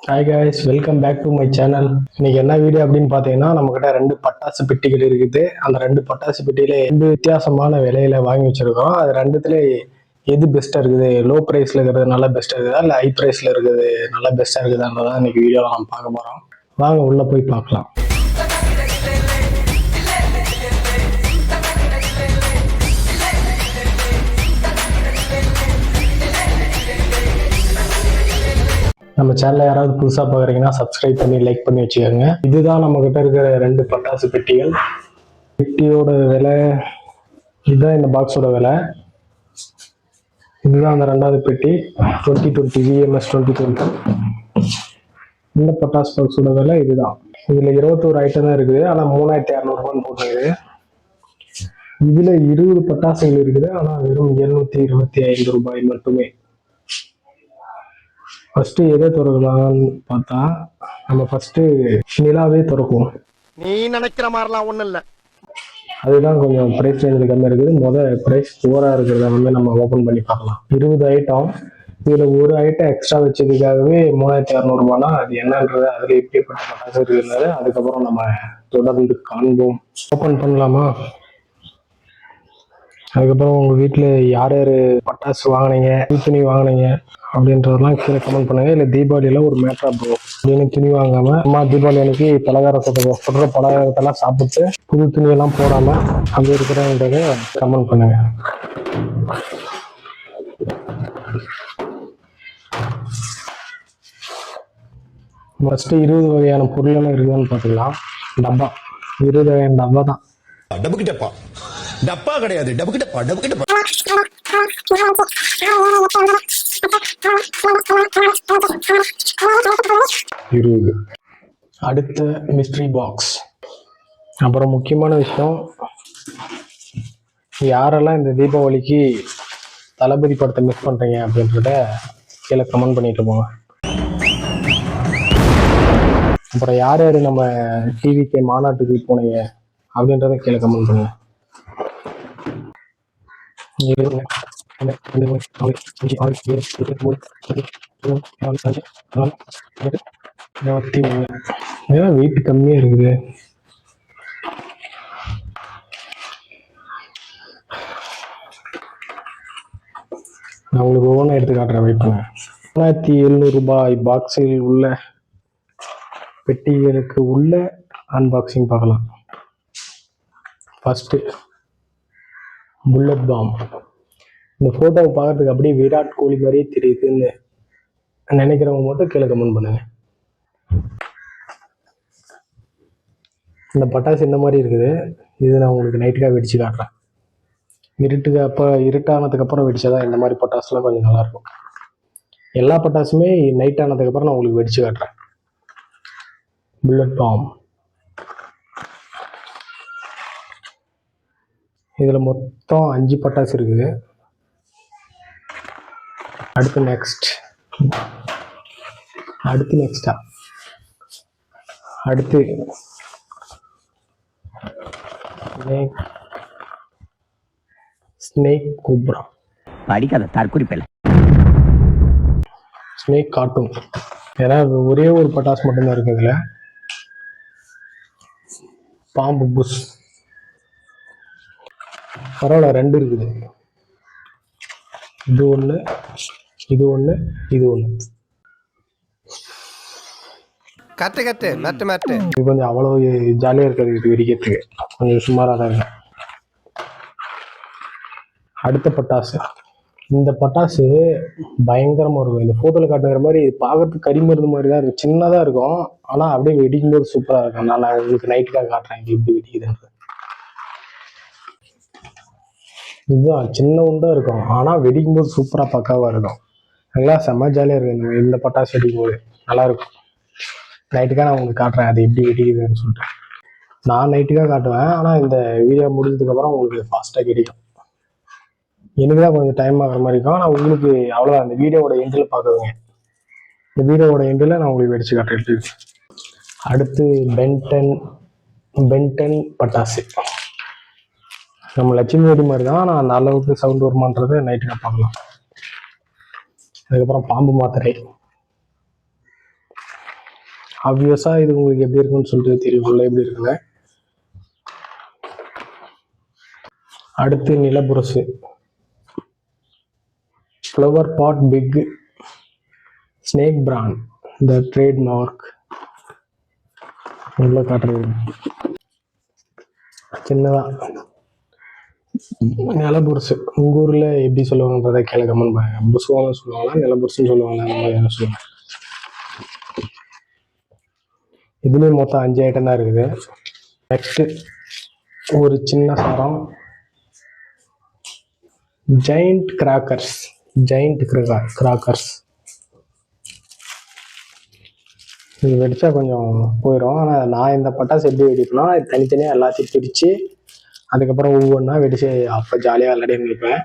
Hi guys, welcome back to my channel. இன்னைக்கு என்ன video அப்படின்னு பார்த்தீங்கன்னா, நம்மகிட்ட 2 பட்டாசு பெட்டிகள் இருக்குது. அந்த 2 பட்டாசு பெட்டியில 2 வித்தியாசமான விலையில வாங்கி வச்சிருக்கோம். அது ரெண்டுத்துல எது பெஸ்டா இருக்குது, லோ பிரைஸ்ல இருக்கிறது நல்லா பெஸ்டா இருக்குதா, இல்லை ஹை பிரைஸ்ல இருக்கிறது நல்லா பெஸ்டா இருக்குதான்றதான் இன்னைக்கு வீடியோவில் நம்ம பார்க்க போறோம். வாங்க உள்ள போய் பார்க்கலாம். நம்ம சேனலை யாராவது புதுசாக பார்க்குறீங்கன்னா சப்ஸ்கிரைப் பண்ணி லைக் பண்ணி வச்சுக்கோங்க. இதுதான் நம்ம கிட்ட இருக்கிற 2 பட்டாசு பெட்டிகள். பெட்டியோட விலை இதுதான், இந்த பாக்ஸோட விலை இதுதான். அந்த 2வது பெட்டி 2020 VMS 2020. இந்த பட்டாசு பாக்ஸோட விலை இதுதான். இதுல 21 ஐட்டம் தான் இருக்குது, ஆனால் 3600 போட்டுருக்குது. இதுல 20 பட்டாசுகள் இருக்குது, ஆனால் வெறும் 725 ரூபாய் மட்டுமே. ஃபர்ஸ்ட் எதை திறக்கலாம்னு பார்த்தா, நம்ம ஃபர்ஸ்ட் நிலாவே திறக்கும். நீ நினைக்கிற மாதிரிலாம் ஒண்ணும் இல்ல. அதுதான் கொஞ்சம் பிரைஸ் ரேஞ்சில் கம்மியாக இருக்குது. பிரைஸ் ஓவரா இருக்கிறத நம்ம ஓப்பன் பண்ணி பார்க்கலாம். 20 ஐட்டம், இதுல ஒரு ஐட்டம் எக்ஸ்ட்ரா வச்சதுக்காகவே 3600 ரூபானா அது என்னன்றது, அதுல எப்படிப்பட்ட பட்டாசு இருக்குதுன்னு அதுக்கப்புறம் நம்ம தொடர்ந்து காண்போம். ஓப்பன் பண்ணலாமா? அதுக்கப்புறம் உங்க வீட்டுல யார் யாரு பட்டாசு வாங்கினீங்க, துணி வாங்கினீங்க அப்படின்றதெல்லாம் கீழே கமெண்ட் பண்ணுங்க. இல்லை தீபாவளியில ஒரு மேட்ரா ப்ரோ அப்படின்னு துணி வாங்காம, அம்மா தீபாவளி அன்னைக்கு சொல்ற பலகாரத்தெல்லாம் சாப்பிட்டு புது துணியெல்லாம் போடாம அப்படி இருக்கிறன்றத கமெண்ட் பண்ணுங்க. ஃபர்ஸ்ட் 20 வகையான பொருள் எல்லாம் இருக்குதுன்னு பார்த்துக்கலாம். டப்பா 20 வகையான டப்பா தான். டப்புக்கு டப்பா, டப்பா கிடையாது, டப்புக்கு டப்பா, டப்புக்கு டப்பா. அடுத்த மிஸ்ட்ரி பாக்ஸ். அப்புறம் முக்கியமான விஷயம், யாரெல்லாம் இந்த தீபாவளிக்கு தளபதி படத்தை மிஸ் பண்றீங்க அப்படின்றத கீழே கமெண்ட் பண்ணிட்டு போங்க. அப்புறம் யார் யாரு நம்ம டிவிக்கு மாநாட்டுக்கு போனீங்க அப்படின்றத கீழே கமெண்ட் பண்ணுங்க. வெயிட் கம்மியா இருக்குது. நான் உங்களுக்கு ஒவ்வொன்றும் எடுத்து காட்டுறேன், வெயிட் பண்ணுங்க. 1700 ரூபாய் பாக்ஸில் உள்ள பெட்டிகளுக்கு உள்ள அன்பாக்சிங் பார்க்கலாம். First bullet bomb. இந்த போட்டோவை பார்க்கறதுக்கு அப்படியே விராட் கோலி மாதிரியே தெரியுதுன்னு நினைக்கிறவங்க மட்டும் கீழே கமெண்ட் பண்ணுங்க. இந்த பட்டாசு இந்த மாதிரி இருக்குது. இது நான் உங்களுக்கு நைட்டுக்காக வெடிச்சு காட்டுறேன். இருட்டானதுக்கு அப்புறம் வெடிச்சாதான் இந்த மாதிரி பட்டாசுலாம் கொஞ்சம் நல்லா இருக்கும். எல்லா பட்டாசுமே நைட் ஆனதுக்கு அப்புறம் நான் உங்களுக்கு வெடிச்சு காட்டுறேன். Bullet bomb. இதுல மொத்தம் 5 பட்டாசு இருக்குது. அடுத்து ஸ்னேக் கோப்ரா. படிக்காத தற்குறிப்பில்ல. Snake cartoon. ஏன்னா ஒரே ஒரு பட்டாசு மட்டும்தான் இருக்கு இதுல. பாம்பு புஷ். பரவாயில்ல, 2 இருக்குது. இது ஒண்ணு, இது ஒண்ணு, இது ஒண்ணு. இது கொஞ்சம் அவ்வளவு ஜாலியா இருக்காது, இது வெடிக்கிறதுக்கு கொஞ்சம் சுமாரா தான் இருக்கு. அடுத்த பட்டாசு. இந்த பட்டாசு பயங்கரமா இருக்கும். இந்த போட்டோல காட்டுங்கிற மாதிரி பார்க்கறதுக்கு கரிமருந்து மாதிரி தான் இருக்கும். சின்னதா இருக்கும், ஆனா அப்படியே வெடிக்கும் போது சூப்பரா இருக்கும். நான் உங்களுக்கு நைட்டுக்காக காட்டுறேன் இது எப்படி வெடிக்குதுன்றது. இதுதான் சின்ன உண்டா இருக்கும், ஆனா வெடிக்கும் போது சூப்பரா பக்காவா இருக்கும். நல்லா செம்ம ஜாலியா இருக்கு. இந்த பட்டாசு வெடிக்கும் போது நல்லா இருக்கும். நைட்டுக்காக நான் உங்களுக்கு காட்டுறேன் அது எப்படி வெடிக்குதுன்னு சொல்லிட்டு. நான் நைட்டுக்காக காட்டுவேன், ஆனா இந்த வீடியோ முடிஞ்சதுக்கு அப்புறம் உங்களுக்கு ஃபாஸ்டா கிடைக்கும். எனக்குதான் கொஞ்சம் டைம் ஆகிற மாதிரி இருக்கும், ஆனா உங்களுக்கு அவ்வளவுதான். இந்த வீடியோவோட எண்டில் பார்க்குறேங்க. இந்த வீடியோவோட எண்டில் நான் உங்களுக்கு வெடிச்சு காட்டுறேன். அடுத்து பென்டன் பட்டாசு. நம்ம லட்சுமி வெடி மாதிரி தான், ஆனால் அந்த அளவுக்கு சவுண்ட் வருமானது நைட்டுக்கு பார்க்கலாம். அதுக்கப்புறம் பாம்பு மாத்திரை. ஆப்வியஸாக இது உங்களுக்கு எப்படி இருக்குன்னு சொல்லிட்டு தெரியும் உள்ள எப்படி இருக்குங்க. அடுத்து நிலபுரசு flower pot big snake brand the trademark உள்ள காட்டுறது சின்னதாக நிலபுரசு. உங்கள் ஊரில் எப்படி சொல்லுவாங்கன்றதை கேள கமெண்ட் பண்ணுங்க. புசுவான்னு சொல்லுவாங்களா நிலபுரசுன்னு சொல்லுவாங்களா அந்த மாதிரி என்ன சொல்லுவாங்க. இதுலேயும் மொத்தம் 5 ஐட்டம் தான் இருக்குது. நெக்ஸ்ட்டு ஒரு சின்ன சாரம் ஜெயிண்ட் கிராக்கர்ஸ். கிராக்கர்ஸ் இது வெடிச்சா கொஞ்சம் போயிடும். ஆனால் நான் இந்த பட்டாசு எப்படி வெடிப்பேன்னா தனித்தனியாக எல்லாத்தையும் பிரித்து அதுக்கப்புறம் ஒவ்வொன்றா வெடிச்சு அப்போ ஜாலியாக விளையாடி இருப்பேன்.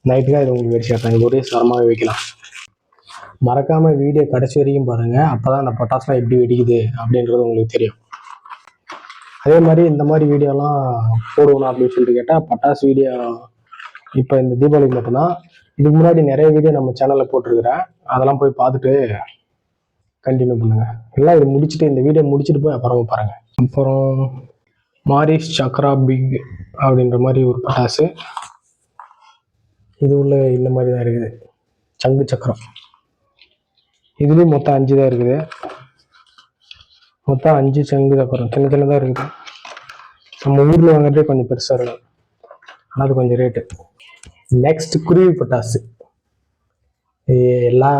நைட்டுக்காக இது உங்களுக்கு வெடிச்சு காட்டுறேன். ஒரே சாரமாக வைக்கலாம். மறக்காமல் வீடியோ கடைசி வரைக்கும் பாருங்கள். அப்போ தான் அந்த பட்டாசுலாம் எப்படி வெடிக்குது அப்படின்றது உங்களுக்கு தெரியும். அதே மாதிரி இந்த மாதிரி வீடியோலாம் போடுவோம் அப்படின்னு சொல்லிட்டு கேட்டால் பட்டாசு வீடியோ இப்போ இந்த தீபாவளிக்கு மட்டும்தான். இதுக்கு முன்னாடி நிறைய வீடியோ நம்ம சேனலில் போட்டிருக்கிறேன். அதெல்லாம் போய் பார்த்துட்டு கண்டினியூ பண்ணுங்க. எல்லாம் இது முடிச்சுட்டு இந்த வீடியோ முடிச்சுட்டு போய் அப்புறமா பாருங்க. அப்புறம் மாரிஸ் சக்ரா பிக் அப்படின்ற மாதிரி ஒரு பட்டாசு. இது உள்ள இந்த மாதிரி தான் இருக்குது. சங்கு சக்கரம். இதுலேயும் மொத்தம் 5 தான் இருக்குது. மொத்தம் 5 சங்கு சக்கரம் சின்ன சின்னதாக இருக்குது. நம்ம ஊரில் வாங்குறதே கொஞ்சம் பெருசாக இருக்கும். ஆனால் அது கொஞ்சம் ரேட்டு. நெக்ஸ்ட் குருவி பட்டாசு. எல்லா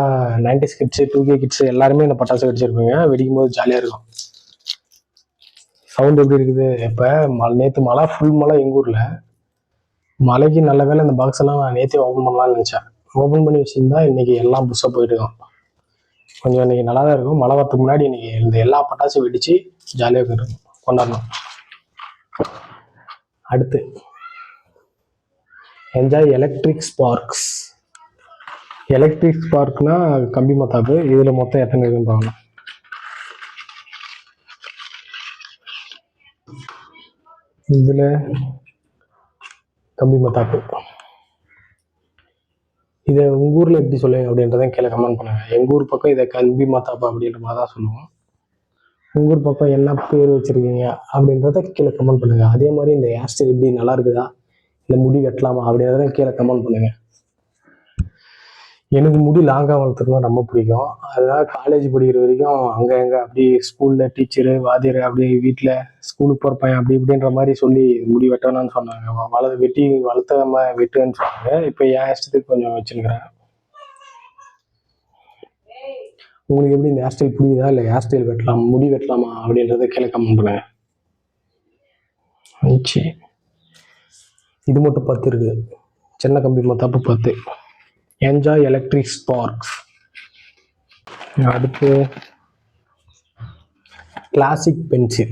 90s கிட்ஸு 2K கிட்ஸு எல்லாருமே இந்த பட்டாசு வெடிச்சிருப்பீங்க. வெடிக்கும் போது ஜாலியாக இருக்கும். சவுண்ட் எப்படி இருக்குது. இப்போ நேற்று மழை, ஃபுல் மழை எங்கள் ஊரில். மழைக்கு நல்ல வேலை இந்த பாக்ஸ் எல்லாம் நான் நேற்றே ஓப்பன் பண்ணலாம்னு நினச்சேன். ஓப்பன் பண்ணி வச்சுருந்தா இன்றைக்கி எல்லாம் புதுசாக போயிட்டுருக்கோம். கொஞ்சம் இன்றைக்கி நல்லா தான் இருக்கும். மழை வரதுக்கு முன்னாடி இன்றைக்கி இந்த எல்லா பட்டாசும் வெடித்து ஜாலியாக கொண்டாடணும். அடுத்து என்ஜாய் எலக்ட்ரிக் ஸ்பார்க்ஸ். எலக்ட்ரிக் ஸ்பார்க்னா கம்பி மத்தாப்பு. இதில் மொத்தம் எத்தனை இருக்குன்னு பார்க்கலாம். இதில் கம்பி மத்தாப்பு. இதை உங்கள் ஊரில் எப்படி சொல்லுங்க அப்படின்றத கீழே கமெண்ட் பண்ணுங்க. எங்கள் ஊர் பக்கம் இதை கம்பி மத்தாப்பு அப்படின்ற மாதிரி தான் சொல்லுவோம். உங்கள் ஊர் பக்கம் என்ன பேர் வச்சுருக்கீங்க அப்படின்றத கீழே கமெண்ட் பண்ணுங்க. அதே மாதிரி இந்த ஹேர் ஸ்டைல் எப்படி நல்லா இருக்குதா இல்லை முடி வெட்டலாமா அப்படின்றத கீழே கமெண்ட் பண்ணுங்க. எனக்கு முடி லாங்காக வளர்த்துக்கலாம் ரொம்ப பிடிக்கும். அதனால காலேஜ் படிக்கிற வரைக்கும் அங்கே எங்கே அப்படி ஸ்கூலில் டீச்சரு வாத்தியர் அப்படி வீட்டில் ஸ்கூலுக்கு போகிற பையன் அப்படி இப்படின்ற மாதிரி சொல்லி முடி வெட்டணும்னு சொன்னாங்க. வெட்டி வளர்த்தாம வெட்டுன்னு சொன்னாங்க. இப்போ என் இஷ்டத்துக்கு கொஞ்சம் வச்சுருக்கிறேன். உங்களுக்கு எப்படி இந்த ஹேர் ஸ்டைல் பிடிக்குதா இல்லை ஹேர் ஸ்டைல் வெட்டலாம் முடி வெட்டலாமா அப்படின்றத கீழே கமெண்ட் பண்ணுங்க. இது மட்டும் 10 இருக்குது. சின்ன கம்பி மத்தாப்பு 10. Enjoy electric Sparks. அடுத்து கிளாசிக் பென்சில்.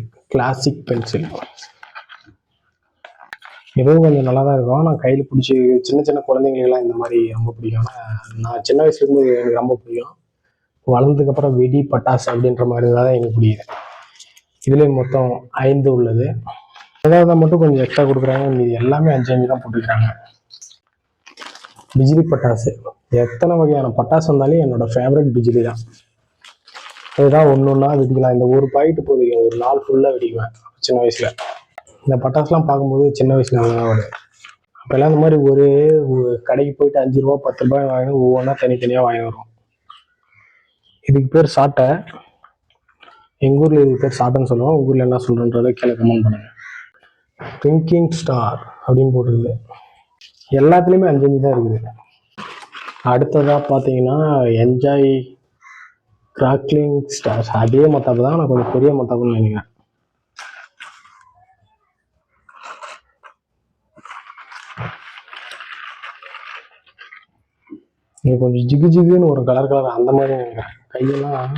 இதுவும் கொஞ்சம் நல்லா தான் இருக்கும். நான் கையில் பிடிச்சி சின்ன சின்ன குழந்தைங்களுக்கெல்லாம் இந்த மாதிரி ரொம்ப பிடிக்கும். நான் சின்ன வயசுல இருக்கும்போது எனக்கு ரொம்ப பிடிக்கும். வளர்ந்ததுக்கப்புறம் வெடி பட்டாசு அப்படின்ற மாதிரி தான் எனக்கு பிடிக்குது. இதுலேயும் மொத்தம் 5 உள்ளது. ஏதாவது மட்டும் கொஞ்சம் எக்ஸ்ட்ரா கொடுக்குறாங்க. மீது எல்லாமே 5 தான் போட்டுக்கிறாங்க. பிஜிலி பட்டாசு. எத்தனை வகையான பட்டாசு வந்தாலும் என்னோட ஃபேவரட் பிஜிலி தான். இதுதான் ஒன்றா வெடிக்கலாம். இந்த ஒரு பாக்கெட்டு போதும் ஒரு நாள் ஃபுல்லாக வெடிக்குவேன் சின்ன வயசில். இந்த பட்டாசுலாம் பார்க்கும்போது சின்ன வயசுல நல்லா வருது. அப்போல்லாம் இந்த மாதிரி ஒரு கடைக்கு போயிட்டு 5 ரூபா 10 ரூபாய் வாங்கி ஒவ்வொன்றா தனித்தனியாக வாங்கி வரும். இதுக்கு பேர் சாட்டை. எங்கள் ஊரில் இதுக்கு பேர் சாட்டைன்னு சொல்லுவோம். உங்கள் ஊரில் என்ன சொல்கிறேன்றதை கீழே கமெண்ட் பண்ணுங்கள். ட்விங்கிங் ஸ்டார் அப்படின்னு போட்டுருக்குது. எல்லாத்துலேயுமே 5 தான் இருக்குது. அடுத்ததாக பார்த்தீங்கன்னா என்ஜாய் கிராக்லிங் ஸ்டார்ஸ். அதே மத்தாப்பு தான். நான் கொஞ்சம் பெரிய மத்தாப்புன்னு நினைக்கிறேன். இது கொஞ்சம் ஜிகுன்னு ஒரு கலர் அந்த மாதிரி நினைக்கிறேன். கையெல்லாம்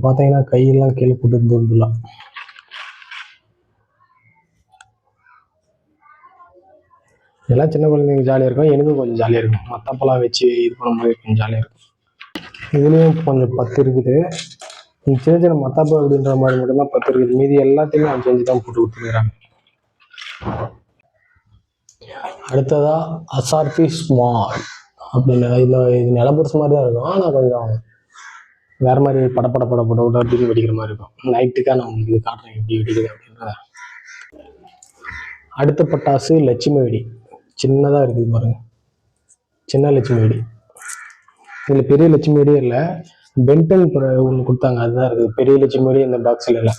பார்த்தீங்கன்னா கையெல்லாம் கீழே போட்டு தூரலாம். இதெல்லாம் சின்ன குழந்தைங்க ஜாலியாக இருக்கும். எனக்கும் கொஞ்சம் ஜாலியாக இருக்கும். மத்தாப்பெல்லாம் வச்சு இது பண்ணும்போது கொஞ்சம் ஜாலியாக இருக்கும். இதுலேயும் கொஞ்சம் 10 இருக்குது. சின்ன சின்ன மத்தாப்பு அப்படின்ற மாதிரி மட்டும்தான் 10 இருக்குது. மீதி எல்லாத்தையுமே 5 தான் போட்டு கொடுத்துருக்குறாங்க. அடுத்ததா அசார்பி ஸ்மால் அப்படின்னு இது நிலபுரசு மாதிரி தான் இருக்கும். ஆனால் கொஞ்சம் வேறு மாதிரி பட அப்படின்னு வெடிக்கிற மாதிரி இருக்கும். நைட்டுக்காக நான் உங்களுக்கு இது காட்டுறேன் எப்படி வெடிக்குது அப்படின்றத. அடுத்த பட்டாசு லட்சுமி வெடி. சின்னதாக இருக்குது பாருங்க, சின்ன லட்சுமி வெடி. இதில் பெரிய லட்சுமி வெடியே இல்லை, பென்டன் ஒன்று கொடுத்தாங்க, அதுதான் இருக்குது. பெரிய லட்சுமி வெடி இந்த பாக்ஸில் இல்லை.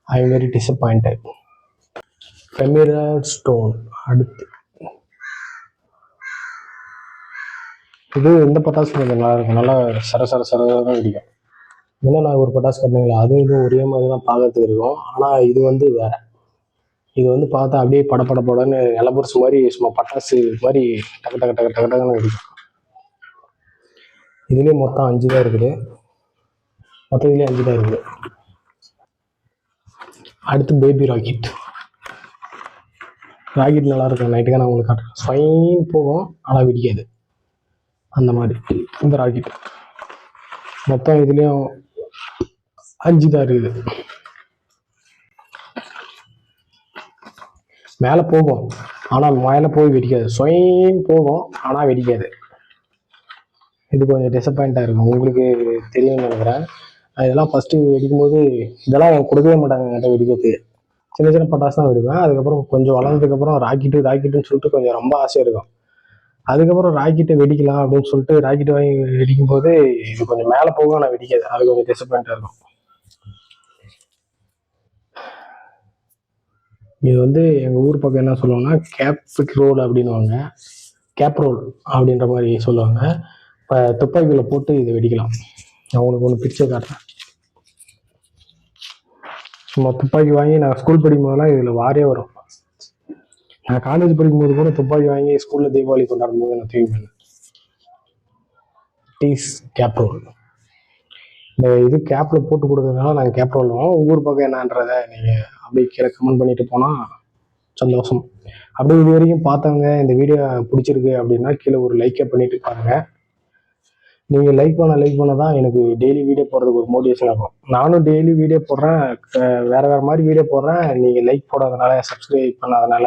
I am very disappointed. ஃபெமிரல் ஸ்டோன். அடுத்து இது இந்த பட்டாசு கொஞ்சம் நல்லா இருக்கும், நல்லா சரதான் வெடிக்கும். இன்னும் நான் ஒரு பட்டாசு கட்டினீங்களா, அதுவும் இதுவும் ஒரே மாதிரி தான் பார்க்கறதுக்கு இருக்கும். ஆனால் இது வந்து வேற. இது வந்து பார்த்தா அப்படியே படன்னு நிலபுரிசு மாதிரி சும்மா பட்டாசு மாதிரி டக்குன்னு வெடிக்கும். இதுலேயும் மொத்தம் 5 தான் இருக்குது. மொத்தம் இதுலேயும் 5 தான் இருக்குது. அடுத்து பேபி ராக்கெட். ராக்கெட் நல்லா இருக்கும், நைட்டுக்காக நான் உங்களுக்கு காட்டுறேன். ஃபைன் போகும் ஆனால் வெடிக்காது, அந்த மாதிரி இந்த ராக்கெட். மொத்தம் இதுலேயும் 5 தான் இருக்குது. மேலே போகும் ஆனால் மேலே போய் வெடிக்காது. ஸ்வைன் போகும் ஆனால் வெடிக்காது. இது கொஞ்சம் டிசப்பாயிண்டாக இருக்கும், உங்களுக்கு தெரியும்னு நினைக்கிறேன். இதெல்லாம் ஃபஸ்ட்டு வெடிக்கும்போது இதெல்லாம் கொடுக்கவே மாட்டாங்க என்கிட்ட வெடிக்கிறதுக்கு. சின்ன பட்டாசு தான் வெடிப்பேன். அதுக்கப்புறம் கொஞ்சம் வளர்ந்ததுக்கப்புறம் ராக்கெட்டுன்னு சொல்லிட்டு கொஞ்சம் ரொம்ப ஆசையாக இருக்கும். அதுக்கப்புறம் ராக்கெட்டை வெடிக்கலாம் அப்படின்னு சொல்லிட்டு ராக்கெட் வாங்கி வெடிக்கும்போது இது கொஞ்சம் மேலே போகும் ஆனால் வெடிக்காது. அது கொஞ்சம் டிசப்பாயிண்டாக இருக்கும். இது வந்து எங்கள் ஊர் பக்கம் என்ன சொல்லுவாங்கன்னா கேப் ரோல் அப்படின்வாங்க. கேப் ரோல் அப்படின்ற மாதிரி சொல்லுவாங்க. இப்போ துப்பாக்கியில் போட்டு இதை வெடிக்கலாம். நான் உங்களுக்கு ஒன்று பிரிச்சு காட்டுறேன். சும்மா துப்பாக்கி வாங்கி நான் ஸ்கூல் படிக்கும் போதெல்லாம் இதில் வாரே வரும். நான் காலேஜ் படிக்கும்போது கூட துப்பாக்கி வாங்கி ஸ்கூலில் தீபாவளி கொண்டாடும் போது நான் தூக்கி பண்ணேன். These cap roll. இந்த இது கேப்பில் போட்டு கொடுக்கறதுனால நாங்கள் கேப் ரோல் வாங்க. ஊர் பக்கம் என்னன்றதை நீங்கள் அப்படியே கீழே கமெண்ட் பண்ணிட்டு போனால் சந்தோஷம். அப்படியே இது வரைக்கும் பார்த்தவங்க இந்த வீடியோ பிடிச்சிருக்கு அப்படின்னா கீழே ஒரு லைக்கை பண்ணிட்டு பாருங்கள். நீங்கள் லைக் பண்ண தான் எனக்கு டெய்லி வீடியோ போடுறதுக்கு ஒரு மோட்டிவேஷன் ஆகும். நானும் டெய்லி வீடியோ போடுறேன், வேறு மாதிரி வீடியோ போடுறேன். நீங்கள் லைக் போடாதனால, சப்ஸ்கிரைப் பண்ணாதனால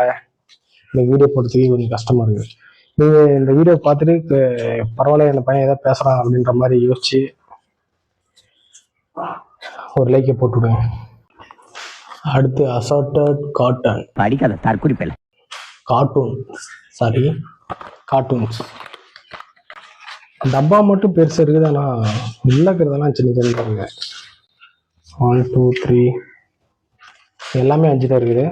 எனக்கு வீடியோ போடுறதுக்கு கொஞ்சம் கஷ்டமாக இருக்குது. நீங்கள் இந்த வீடியோ பார்த்துட்டு பரவாயில்ல இந்த பையன் ஏதாவது பேசுகிறான் அப்படின்ற மாதிரி யோசிச்சு ஒரு லைக்கை போட்டுவிடுங்க. அடுத்து அசார்டட் காட்டன். படிக்காத தற்குறிப்பில்லை. கார்ட்டூன்ஸ். டப்பா மட்டும் பெருசு இருக்குது, ஆனால் உள்ளக்கிறதெல்லாம் சின்ன இருக்குது. 1 2 3 எல்லாமே 5 தான் இருக்குது.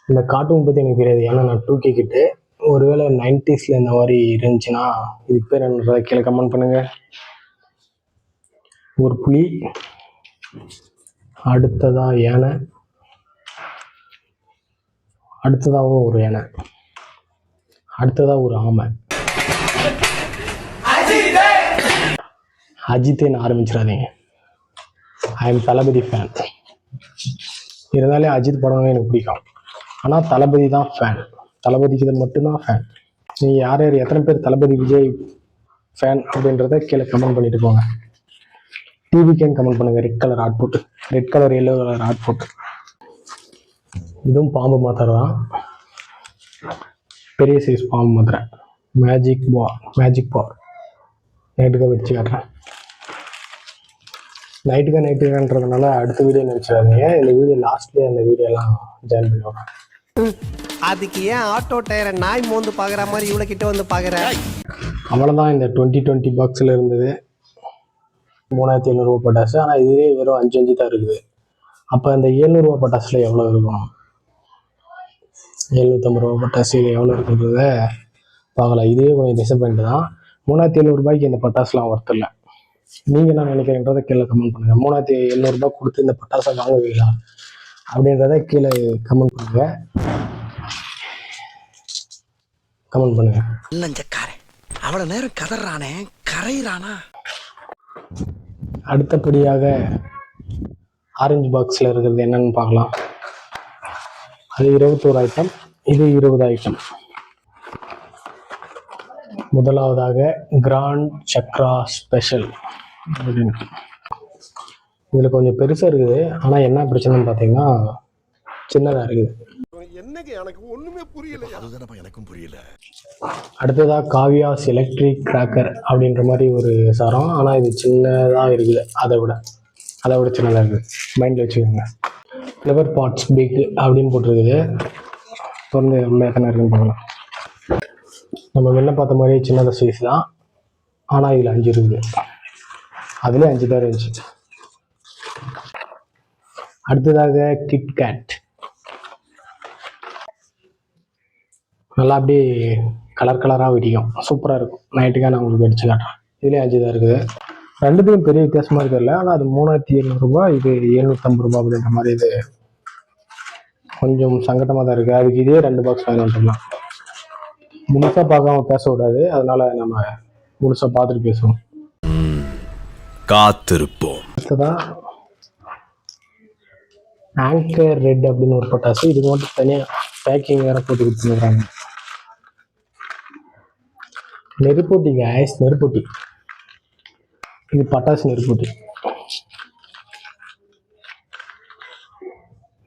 இந்த கார்ட்டூன் பற்றி எனக்கு தெரியாது, ஏன்னா நான் 2K கிட்டு. ஒருவேளை 90s இந்த மாதிரி இருந்துச்சுன்னா இதுக்கு பேர் என்னன்றதை கீழே கமெண்ட் பண்ணுங்க. ஒரு புலி, அடுத்ததா யானை, அடுத்ததாகவும் ஒரு யானை, அடுத்ததா ஒரு ஆமை. அஜித்தேன்னு ஆரம்பிச்சிடாதீங்க. I am Thalapathy fan. இருந்தாலே அஜித் படம் எனக்கு பிடிக்கும், ஆனால் தளபதி தான் ஃபேன். தளபதிக்கு மட்டும்தான் ஃபேன். நீங்கள் யார் எத்தனை பேர் தளபதி விஜய் ஃபேன் அப்படின்றத கீழே கமெண்ட் பண்ணிட்டு போங்க. டிவிக்கேன்னு கமெண்ட் பண்ணுங்கள். ரெட் கலர் ஆட் போட்டு, red colour yellow colour add போட்டு. இதுவும் பாம்பு மாத்திரை தான், பெரிய சைஸ் பாம்பு மாத்திரை. மேஜிக் பார் நைட்டுக்காக வச்சு காட்டுறேன். நைட்டுக்கான்றதுனால அடுத்த வீடியோ நினச்சிடாதீங்க. இந்த வீடியோ லாஸ்ட்லேயே அந்த வீடியோலாம் ஜாயின் பண்ணி விட்றேன். அதுக்கு ஏன் ஆட்டோ டயரை நாய் மோந்து பார்க்குற மாதிரி இவ்வளோ கிட்ட வந்து பார்க்குற? அவ்வளோதான். இந்த 2020 பாக்ஸில் இருந்தது 3700 ரூபா பட்டாசு. ஆனால் இதுவே வெறும் 5 தான் இருக்குது. அப்போ இந்த 700 ரூபா பட்டாசில் எவ்வளோ இருக்கும்? 750 ரூபா பட்டாசு எவ்வளோ இருக்குன்றத பார்க்கலாம். இதுவே கொஞ்சம் டிசப்பாயிண்ட் தான். 3700 ரூபாய்க்கு இந்த பட்டாசுலாம் ஒர்த் இல்லை. நீங்கள் என்ன நினைக்கிறீன்றதை கீழே கமெண்ட் பண்ணுங்கள். 3700 ரூபாய் கொடுத்து இந்த பட்டாசை வாங்குவீங்களா அப்படின்றத கீழே கமெண்ட் பண்ணுங்கள். அவ்வளோ நேரம் கதறானே, கரையிறானா? அடுத்தபடியாக ஆரஞ்சு பாக்ஸில் இருக்கிறது என்னன்னு பார்க்கலாம். அது 21 ஐட்டம், இது 20 ஐட்டம். முதலாவதாக கிராண்ட் சக்ரா ஸ்பெஷல் அப்படின்னு. இதில் கொஞ்சம் பெருசாக இருக்குது, ஆனால் என்ன பிரச்சனைன்னு பார்த்தீங்கன்னா சின்னதாக இருக்குது. என்னங்க எனக்கு ஒண்ணுமே புரியல. அதுதானப்பா எனக்கும் புரியல. அடுத்ததாக காவியாஸ் எலக்ட்ரிக் கிராக்கர் அப்படின்ற மாதிரி ஒரு சரம். ஆனால் இது சின்னதாக இருக்குது. அதை விட சின்னதாக இருக்குது. மைண்டில் வச்சுக்கோங்க. ஃப்ளவர் பாட்ஸ் பிக் அப்படின்னு போட்டிருக்குது. தொடர்ந்து உள்ள எத்தனை இருக்குன்னு பார்க்கலாம். நம்ம முன்ன பார்த்த மாதிரியே சின்னதாக சைஸ் தான். ஆனால் இதில் 5 இருக்குது. அதுலேயே 5 தான் இருந்துச்சு. அடுத்ததாக கிட்கேட். நல்லா அப்படியே கலராக வெடிக்கும். சூப்பராக இருக்கும். நைட்டுக்காக நான் உங்களுக்கு வெடிச்சு காட்டுறேன். இதுலேயே 5 தான் இருக்குது. ரெண்டுத்துக்கும் பெரிய வித்தியாசமாக இருக்கிறதில்ல. ஆனால் அது 3700 ரூபாய், இது 750 ரூபாய் அப்படின்ற மாதிரி. இது கொஞ்சம் சங்கட்டமாக தான் இருக்குது. அதுக்கு இதே 2 பாக்ஸ் வாங்கி வந்துடலாம். முழுசாக பார்க்காம பேசக்கூடாது. அதனால நம்ம முழுசாக பார்த்துட்டு பேசுவோம். காத்திருப்போம். அடுத்ததான் ஆங்கர் ரெட் அப்படின்னு ஒரு பட்டாசு. இதுக்கு மட்டும் தனியாக பேக்கிங் வேற போட்டு கொடுத்துருக்காங்க. நெருப்பொட்டி கேஸ், நெருப்பொட்டி. இது பட்டாசு நெருப்பொட்டி.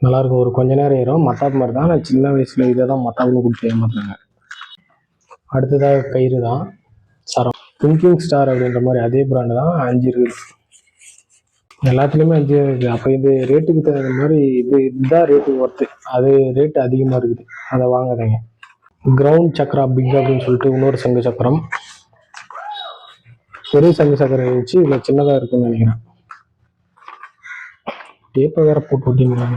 நல்லாயிருக்கும். ஒரு கொஞ்ச நேரம் ஏறும். மத்தாப்பு மாதிரி தான். நான் சின்ன வயசில் இதை தான் மத்தாப்புன்னு கொடுத்து ஏமாத்துறாங்க. அடுத்ததாக கயிறு தான் சரம். திங்கிங் ஸ்டார் அப்படின்ற மாதிரி அதே பிராண்டு தான். 5 இருக்குது. எல்லாத்துலேயுமே 5 இருக்குது. அப்போ இது ரேட்டுக்கு தகுந்த மாதிரி இதுதான் ரேட்டு ஒர்த்து. அது ரேட்டு அதிகமாக இருக்குது. அதை வாங்காதீங்க. கிரவுண்ட் சக்கரா பிக் அப்படின்னு சொல்லிட்டு இன்னொரு சங்கு சக்கரம். பெரிய சங்கு சக்கரம் இருந்துச்சு. இதில் சின்னதாக இருக்குன்னு நினைக்கிறேன். டேப்பை வேற போட்டு விட்டீங்க.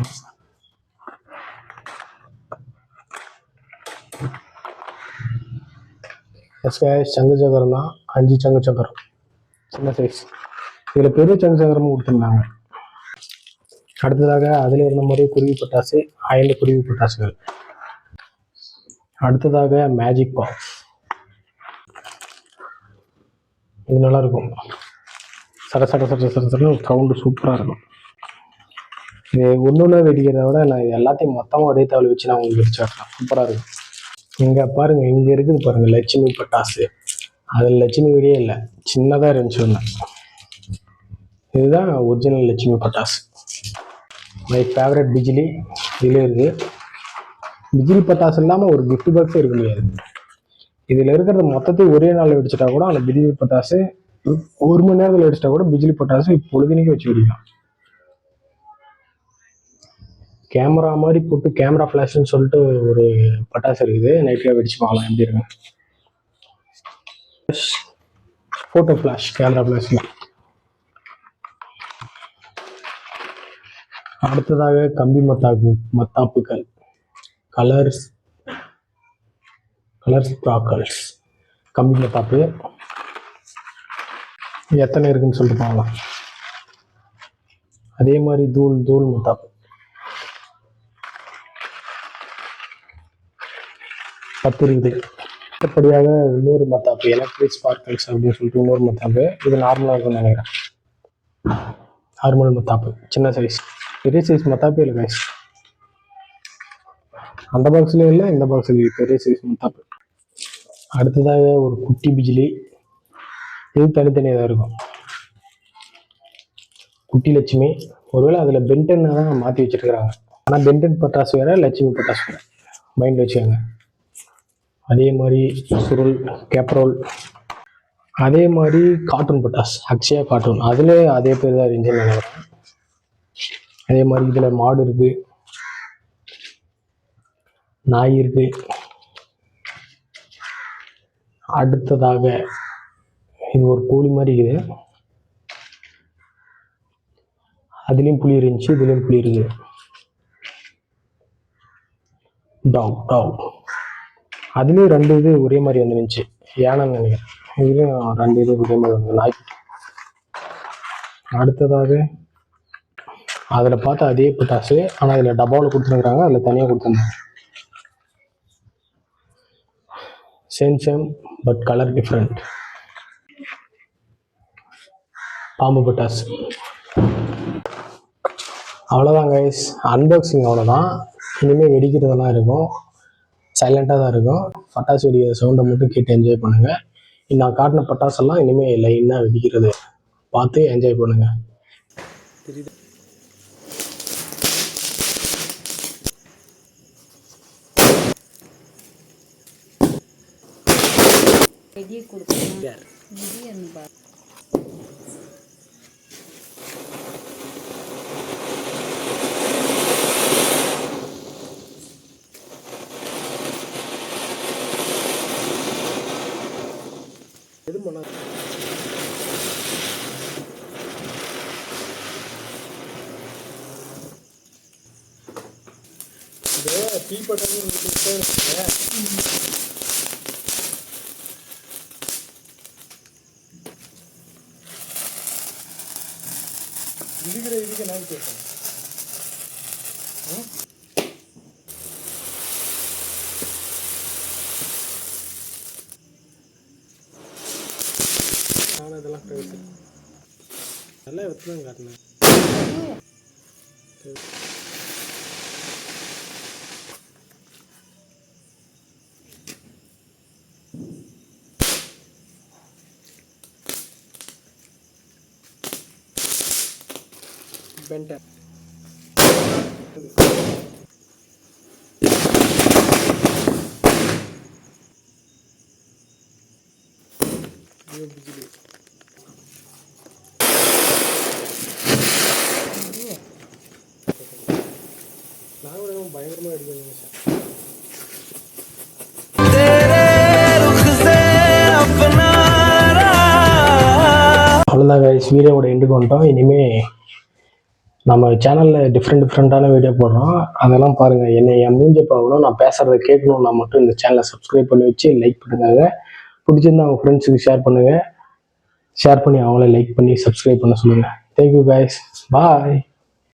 சங்கு சக்கரம் தான். 5 சங்கு சக்கரம், சின்ன சைஸ். இதில் பெரிய சங்கு சக்கரமும் கொடுத்துருந்தாங்க. அடுத்ததாக அதில் இருந்த மாதிரி குருவி பட்டாசு, 5 குருவி பட்டாசுகள். அடுத்ததாக மேஜிக் பாக்ஸ். இது நல்லா இருக்கும். சட சவுண்டு சூப்பராக இருக்கும். இது ஒன்றுல வெடிக்கிறத விட நான் இது எல்லாத்தையும் மொத்தமாக ஒரே தவளை வச்சு நான் உங்களுக்கு வெடிச்சு காட்டுறேன். சூப்பராக இருக்கும். இங்கே பாருங்க, இங்கே இருக்குது பாருங்க லட்சுமி பட்டாசு. அதில் லட்சுமி வெடியே இல்லை, சின்னதாக இருந்துச்சு ஒன்று. இதுதான் ஒரிஜினல் லட்சுமி பட்டாசு. மை ஃபேவரட் பிஜிலி இதில் இருக்குது. பிஜிலி பட்டாசு இல்லாமல் ஒரு கிஃப்ட் பாக்ஸே இருக்க முடியாது. இதில் இருக்கிறது மொத்தத்தையும் ஒரே நாளில் வெடிச்சிட்டா கூட அந்த பிஜிலி பட்டாசு 1 மணி நேரத்தில் வெடிச்சிட்டா கூட பிஜிலி பட்டாசு பொழுதுனிக்கு வச்சு வெடிக்கலாம். கேமரா மாதிரி போட்டு கேமரா ஃப்ளாஷ்னு சொல்லிட்டு ஒரு பட்டாசு இருக்குது. நைட்டில் வெடிச்சு பார்க்கலாம் எப்படி இருக்கு. ஃபோட்டோ ஃப்ளாஷ், கேமரா ஃப்ளாஷில். அடுத்ததாக கம்பி மத்தாப்புகள், கலர்ஸ் ப்ராக்கல்ஸ். கம்பி மத்தாப்பு எத்தனை இருக்குன்னு சொல்லிட்டு பார்க்கலாம். அதே மாதிரி தூள் மத்தாப்பு 10 இருக்குது. அடுத்தபடியாக இன்னொரு மத்தாப்பு, எலக்ட்ரிக் ஸ்பார்க்கல்ஸ் அப்படின்னு சொல்லிட்டு இன்னொரு மத்தாப்பு. இது நார்மலாக இருக்கும்னு நினைக்கிறேன். நார்மல் மத்தாப்பு, சின்ன சைஸ். பெரிய சைஸ் மத்தாப்பே இல்லை கைஸ். அந்த பாக்ஸ்லேயும் இல்லை, இந்த பாக்ஸ்லேயும் பெரிய சைஸ் மத்தாப்பு. அடுத்ததாக ஒரு குட்டி பிஜிலி. இது தனித்தனியாக தான் இருக்கும். குட்டி லட்சுமி. ஒருவேளை அதில் பென்டென் தான் மாற்றி வச்சுருக்கிறாங்க. ஆனால் பென்டென் பட்டாசு வேறு, லட்சுமி பட்டாசு வேறு. மைண்டில் வச்சுக்கோங்க. அதே மாதிரி சுருள், கேப்ரோல். அதே மாதிரி கார்ட்டூன் பட்டாசு, அக்ஷயா கார்ட்டூன். அதில் அதே பேர் தான் இருந்துச்சுன்னு நினைக்கிறேன். அதே மாதிரி இதில் மாடு இருக்குது, நாய் இருக்குது. அடுத்ததாக இது ஒரு கோழி மாதிரி இருக்குது. அதுலேயும் புளி இருந்துச்சு, இதுலேயும் புளி இருக்குது. டாக். அதுலேயும் 2 இது ஒரே மாதிரி வந்துருந்துச்சு. ஏன்னு நினைக்கிறேன். இதுலேயும் 2 இது ஒரே மாதிரி வந்து நாய். அடுத்ததாக அதில் பார்த்தா அதே பட்டாசு, ஆனால் அதில் டப்பாவில் கொடுத்துருக்குறாங்க, அதில் தனியாக கொடுத்துருந்தாங்க. Same but colour different. பாம்பு பட்டாசு. அவ்வளோதான் கைஸ், அன்பாக்சிங் அவ்வளோதான். இனிமேல் வெடிக்கிறதெல்லாம் இருக்கும், சைலண்ட்டாக தான் இருக்கும். பட்டாசு வெடிக்கிற சவுண்டை மட்டும் கேட்டு என்ஜாய் பண்ணுங்கள். நான் காட்டின பட்டாசெல்லாம் இனிமேல் லைனாக வெடிக்கிறது பார்த்து என்ஜாய் பண்ணுங்கள். எதி கொடுக்கணும் இது என்பா எது பண்ணா டீ பட்டாணி இதுக்கு நான் கேட்பேன். நானும் இதெல்லாம் பேசு நல்லா வச்சுதான் காட்டினேன். பென்டன் बिजली நான் பயங்கரமா அடிக்கணும் சார். அவ்வளோதான் கைஸ், வீடியோவோட எண்டுக்கு வந்துட்டோம். இனிமேல் நம்ம சேனலில் டிஃப்ரெண்ட்டான வீடியோ போடுறோம். அதெல்லாம் பாருங்கள். என் மூஞ்ச பார்க்கணும், நான் பேசுகிறத கேட்கணுன்னா மட்டும் இந்த சேனலை சப்ஸ்கிரைப் பண்ணி வச்சு லைக் பண்ணுங்க. பிடிச்சிருந்தா அவங்க ஃப்ரெண்ட்ஸுக்கு ஷேர் பண்ணுங்கள். ஷேர் பண்ணி அவங்கள லைக் பண்ணி சப்ஸ்கிரைப் பண்ண சொல்லுங்கள். தேங்க்யூ கைஸ், பாய்.